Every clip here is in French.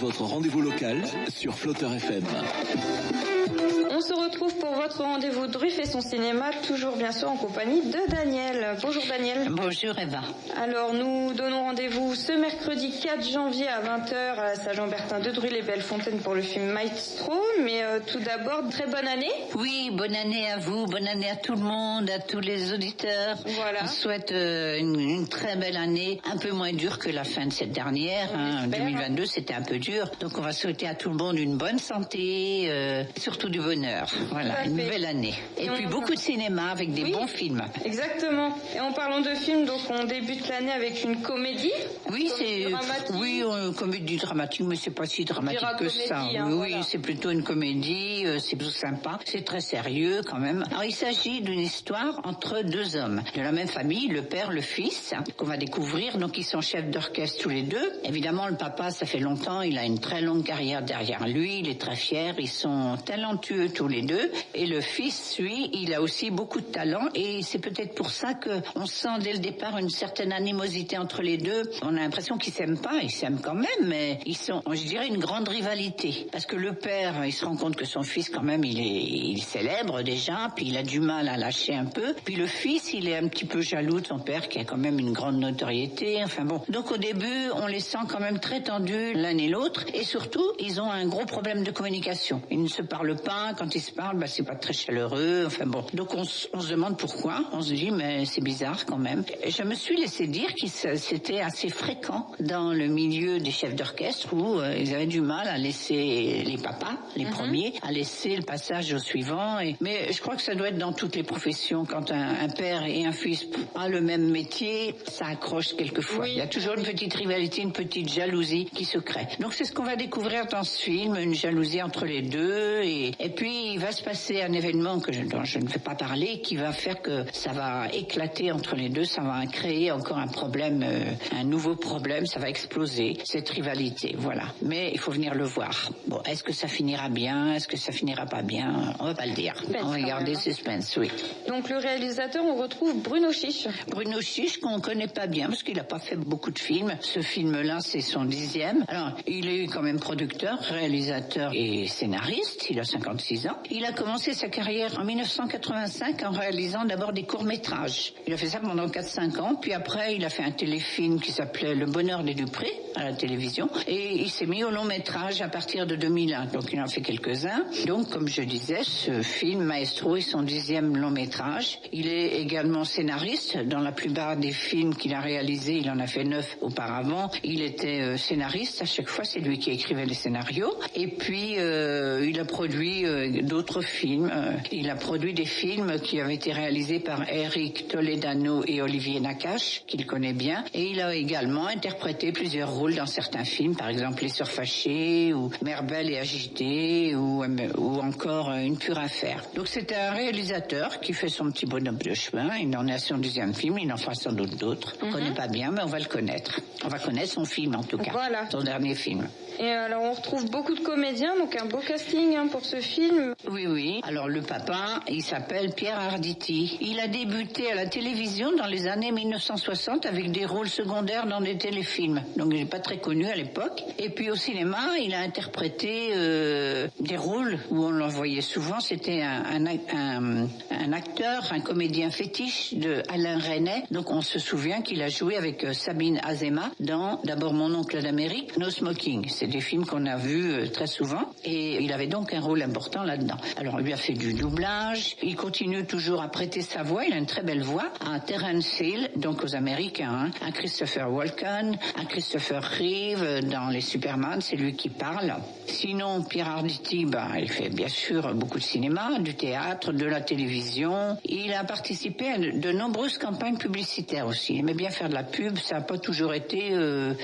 votre rendez-vous local sur Flotteur FM. On se retrouve pour votre rendez-vous Druff et son cinéma, toujours bien sûr en compagnie de Daniel. Bonjour Daniel. Bonjour Eva. Alors nous donnons rendez-vous ce mercredi 4 janvier à 20h à la salle Jean-Bertin de Druy-les-Belles-Fontaines pour le film Maestro. Mais tout d'abord, très bonne année. Oui, bonne année à vous, bonne année à tout le monde, à tous les auditeurs. Voilà. On souhaite une très belle année, un peu moins dure que la fin de cette dernière. 2022, c'était un peu dur. Donc on va souhaiter à tout le monde une bonne santé, surtout du bonheur. Voilà, une belle année. Et puis beaucoup de cinéma avec des bons films. Exactement. Et en parlant de films, donc on débute l'année avec une comédie. Oui, comédie dramatique, mais c'est pas si dramatique que ça. Hein, oui, voilà. C'est plutôt une comédie, c'est plutôt sympa, c'est très sérieux quand même. Alors il s'agit d'une histoire entre deux hommes de la même famille, le père, le fils, qu'on va découvrir. Donc ils sont chefs d'orchestre tous les deux. Évidemment, le papa, ça fait longtemps, il a une très longue carrière derrière lui, il est très fier, ils sont talentueux tous les deux. Et le fils, lui, il a aussi beaucoup de talent et c'est peut-être pour ça qu'on sent dès le départ une certaine animosité entre les deux. On a l'impression qu'ils s'aiment pas, ils s'aiment quand même, mais ils sont, je dirais, une grande rivalité. Parce que le père, il se rend compte que son fils, quand même, il est célèbre déjà, puis il a du mal à lâcher un peu. Puis le fils, il est un petit peu jaloux de son père qui a quand même une grande notoriété. Enfin bon. Donc au début, on les sent quand même très tendus l'un et l'autre. Et surtout, ils ont un gros problème de communication. Ils ne se parlent pas. Quand ils se parlent, c'est pas très chaleureux. Enfin bon. Donc on se demande pourquoi. On se dit, mais c'est bizarre quand même. Je me suis laissé dire que c'était assez fréquent dans le milieu des chefs d'orchestre où ils avaient du mal à laisser les papas, les premiers, à laisser le passage au suivant. Mais je crois que ça doit être dans toutes les professions. Quand un père et un fils ont le même métier, ça accroche quelquefois. Il y a toujours une petite rivalité, une petite jalousie qui se crée. Donc c'est ce qu'on va découvrir dans ce film, une jalousie entre les deux. Et puis il va se passer un événement dont je ne vais pas parler, qui va faire que ça va éclater entre les deux, ça va créer encore un problème, un nouveau problème, ça va exploser, cette rivalité, voilà. Mais il faut venir le voir. Bon, est-ce que ça finira bien? Est-ce que ça finira pas bien? On va pas le dire. On va garder suspense, oui. Donc le réalisateur, on retrouve Bruno Chiche. Bruno Chiche, qu'on connaît pas bien, parce qu'il a pas fait beaucoup de films. Ce film-là, c'est son 10e. Alors, il est quand même producteur, réalisateur et scénariste. Il a 56 ans. Il a commencé sa carrière en 1985 en réalisant d'abord des courts-métrages. Il a fait ça pendant 4-5 ans. Puis après, il a fait un téléfilm qui s'appelait Le Bonheur des Dupré à la télévision. Et il s'est mis au long-métrage à partir de 2001. Donc, il en fait quelques-uns. Donc, comme je disais, ce film, Maestro, est son 10e long-métrage. Il est également scénariste. Dans la plupart des films qu'il a réalisés, il en a fait 9 auparavant. Il était scénariste. À chaque fois, c'est lui qui écrivait les scénarios. Et puis, il a produit d'autres films. Il a produit des films qui avaient été réalisés par Eric Toledano et Olivier Nakache, qu'il connaît bien. Et il a également interprété plusieurs rôles dans certains films, par exemple Les Sœurs Fâchées, ou Mère Belle et Agitée, ou encore Une Pure Affaire. Donc c'est un réalisateur qui fait son petit bonhomme de chemin. Il en est à son 10e film, il en fera sans doute d'autres. On ne connaît pas bien, mais on va le connaître. On va connaître son film en tout cas, voilà. Son dernier film. Et alors on retrouve beaucoup de comédiens, donc un beau casting pour ce film. Oui. Alors le papa, il s'appelle Pierre Arditi. Il a débuté à la télévision dans les années 1960 avec des rôles secondaires dans des téléfilms. Donc il n'est pas très connu à l'époque. Et puis au cinéma, il a interprété des rôles où on le voyait souvent. C'était un acteur, un comédien fétiche de Alain Resnais. Donc on se souvient qu'il a joué avec Sabine Azema dans d'abord Mon oncle d'Amérique, No Smoking. C'est des films qu'on a vus très souvent. Et il avait donc un rôle important là-dedans. Alors, il a fait du doublage. Il continue toujours à prêter sa voix. Il a une très belle voix. À Terence Hill, donc aux Américains, à Christopher Walken, à Christopher Reeve dans les Superman. C'est lui qui parle. Sinon, Pierre Arditi, il fait bien sûr beaucoup de cinéma, du théâtre, de la télévision. Il a participé à de nombreuses campagnes publicitaires aussi. Il aimait bien faire de la pub. Ça n'a pas toujours été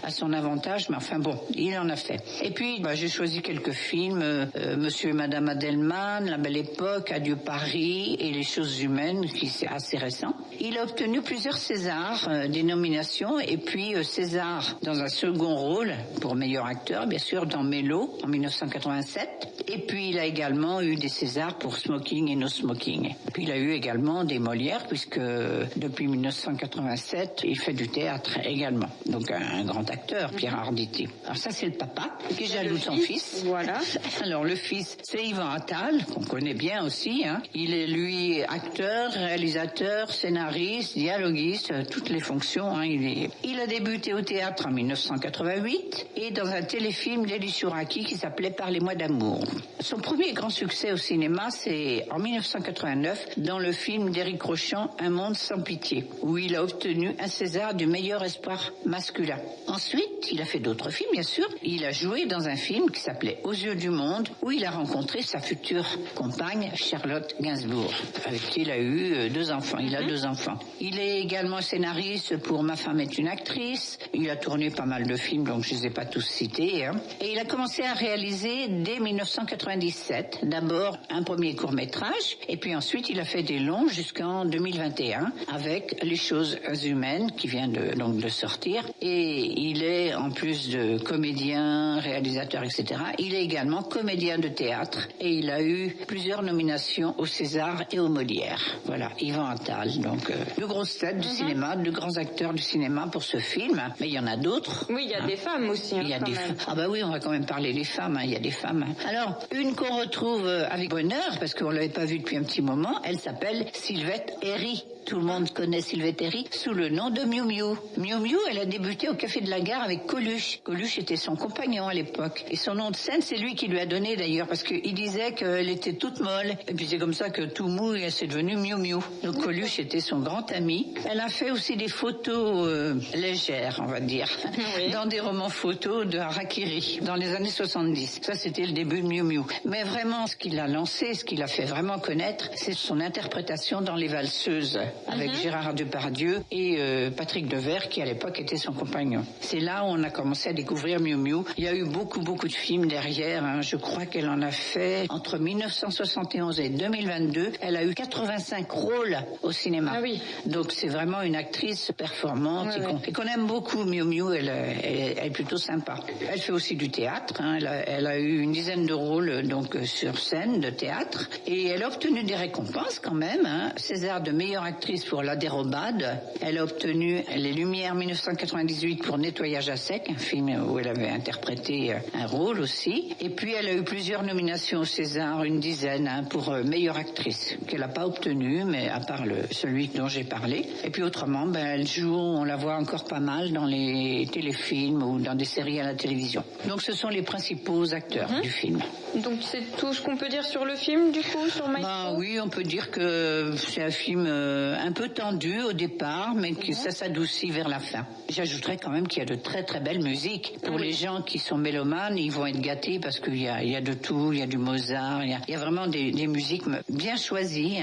à son avantage, mais enfin bon, il en a fait. Et puis, j'ai choisi quelques films. Monsieur et Madame Adelman, La Belle Époque, Adieu Paris et Les Choses Humaines, qui c'est assez récent. Il a obtenu plusieurs Césars, des nominations, et puis César dans un second rôle pour meilleur acteur, bien sûr, dans Mélo en 1987. Et puis il a également eu des Césars pour Smoking et No Smoking. Puis il a eu également des Molières, puisque depuis 1987, il fait du théâtre également. Donc un grand acteur, Pierre Arditi. Alors ça, c'est le papa qui est jaloux de son fils. Voilà. Alors le fils, c'est Yvan Attal, qu'on connaît bien aussi. Il est lui acteur, réalisateur, scénariste, dialoguiste, toutes les fonctions. Il a débuté au théâtre en 1988 et dans un téléfilm d'Elie Chouraki qui s'appelait Parlez-moi d'amour. Son premier grand succès au cinéma, c'est en 1989 dans le film d'Éric Rochant, Un monde sans pitié, où il a obtenu un César du meilleur espoir masculin. Ensuite, il a fait d'autres films, bien sûr. Il a joué dans un film qui s'appelait Aux yeux du monde, où il a rencontré sa future compagne, Charlotte Gainsbourg, avec qui il a eu 2 enfants. Il a 2 enfants. Il est également scénariste pour Ma femme est une actrice. Il a tourné pas mal de films, donc je ne les ai pas tous cités. Et il a commencé à réaliser dès 1997, d'abord un premier court-métrage, et puis ensuite il a fait des longs jusqu'en 2021, avec Les choses humaines, qui vient donc de sortir. Et il est, en plus de comédien, réalisateur, etc., il est également comédien de théâtre, et il a eu plusieurs nominations au César et au Molière. Voilà, Yvan Attal, donc de grosses têtes du cinéma, de grands acteurs du cinéma pour ce film. Mais il y en a d'autres. Oui, il y a des femmes aussi. Il y a des femmes. Ah bah oui, on va quand même parler des femmes. Il y a des femmes. Alors, une qu'on retrouve avec bonheur, parce qu'on l'avait pas vue depuis un petit moment, elle s'appelle Sylvette Herry. Tout le monde connaît Sylvette Herry sous le nom de Miou Miou. Miou Miou, elle a débuté au Café de la Gare avec Coluche. Coluche était son compagnon à l'époque. Et son nom de scène, c'est lui qui lui a donné d'ailleurs, parce qu'il disait qu'elle était toute molle. Et puis c'est comme ça que tout mou, elle s'est devenue Miou Miou. Donc Coluche était son grand ami. Elle a fait aussi des photos légères, on va dire, oui, dans des romans photos de Harakiri, dans les années 70. Ça, c'était le début de Miou Miou. Mais vraiment, ce qu'il a lancé, ce qu'il a fait vraiment connaître, c'est son interprétation dans Les Valseuses, avec Gérard Depardieu et Patrick Devers, qui à l'époque était son compagnon. C'est là où on a commencé à découvrir Miou Miou. Il y a eu beaucoup de films derrière. Je crois qu'elle en a fait entre 1971 et 2022. Elle a eu 85 rôles au cinéma. Ah oui. Donc c'est vraiment une actrice performante et qu'on aime beaucoup. Miou Miou, elle est plutôt sympa. Elle fait aussi du théâtre. Elle a eu une dizaine de rôles donc sur scène de théâtre, et elle a obtenu des récompenses quand même. César de meilleure actrice pour La Dérobade. Elle a obtenu les Lumières 1998 pour Nettoyage à sec, un film où elle avait interprété un rôle aussi. Et puis elle a eu plusieurs nominations au César, une dizaine, pour meilleure actrice, qu'elle n'a pas obtenue, mais à part celui dont j'ai parlé. Et puis autrement, elle joue, on la voit encore pas mal dans les téléfilms ou dans des séries à la télévision. Donc ce sont les principaux acteurs du film. Donc c'est tout ce qu'on peut dire sur le film, du coup, sur Maestro ? Oui, on peut dire que c'est un film un peu tendu au départ, mais que ça s'adoucit vers la fin. J'ajouterais quand même qu'il y a de très très belles musiques. Pour les gens qui sont mélomanes, ils vont être gâtés parce qu'il y a de tout, il y a du Mozart, il y a vraiment des musiques bien choisies.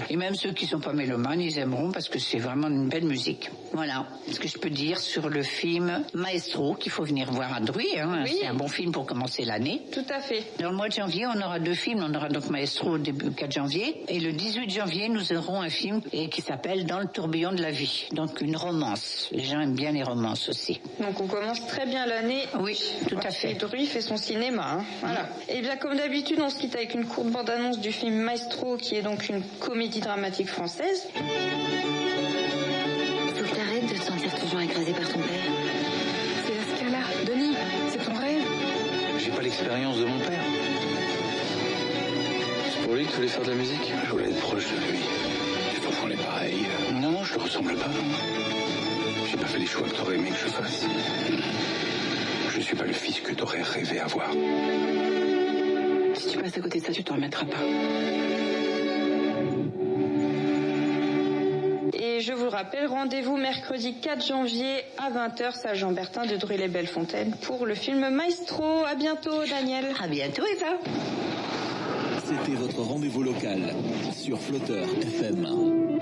Et même ceux qui sont pas mélomanes, ils aimeront parce que c'est vraiment une belle musique. Voilà ce que je peux dire sur le film Maestro, qu'il faut venir voir à Druy. Oui. C'est un bon film pour commencer l'année. Tout à fait. Dans le mois de janvier, on aura 2 films. On aura donc Maestro au début 4 janvier. Et le 18 janvier, nous aurons un film qui s'appelle Dans le tourbillon de la vie. Donc une romance. Les gens aiment bien les romances aussi. Donc on commence très bien l'année. Oui, tout à fait. Et Druy fait son cinéma. Voilà. Et bien comme d'habitude, on se quitte avec une courte bande-annonce du film Maestro, qui est donc une comédie dramatique française. Faut que t'arrêtes de te sentir toujours écrasé par ton père. C'est la Scala. Denis, c'est ton rêve. J'ai pas l'expérience de mon père. C'est pour lui que tu voulais faire de la musique? Je voulais être proche de lui. Les enfants, on est pareil. Non, Je ne ressemble pas. J'ai pas fait les choix que t'aurais aimé que je fasse. Je suis pas le fils que t'aurais rêvé avoir. Si tu passes à côté de ça, tu t'en remettras pas. Et je vous le rappelle, rendez-vous mercredi 4 janvier à 20h, salle Jean-Bertin de Druy-les-Bellefontaines, pour le film Maestro. À bientôt, Daniel. À bientôt, Eva. C'était votre rendez-vous local sur Flotteur FM.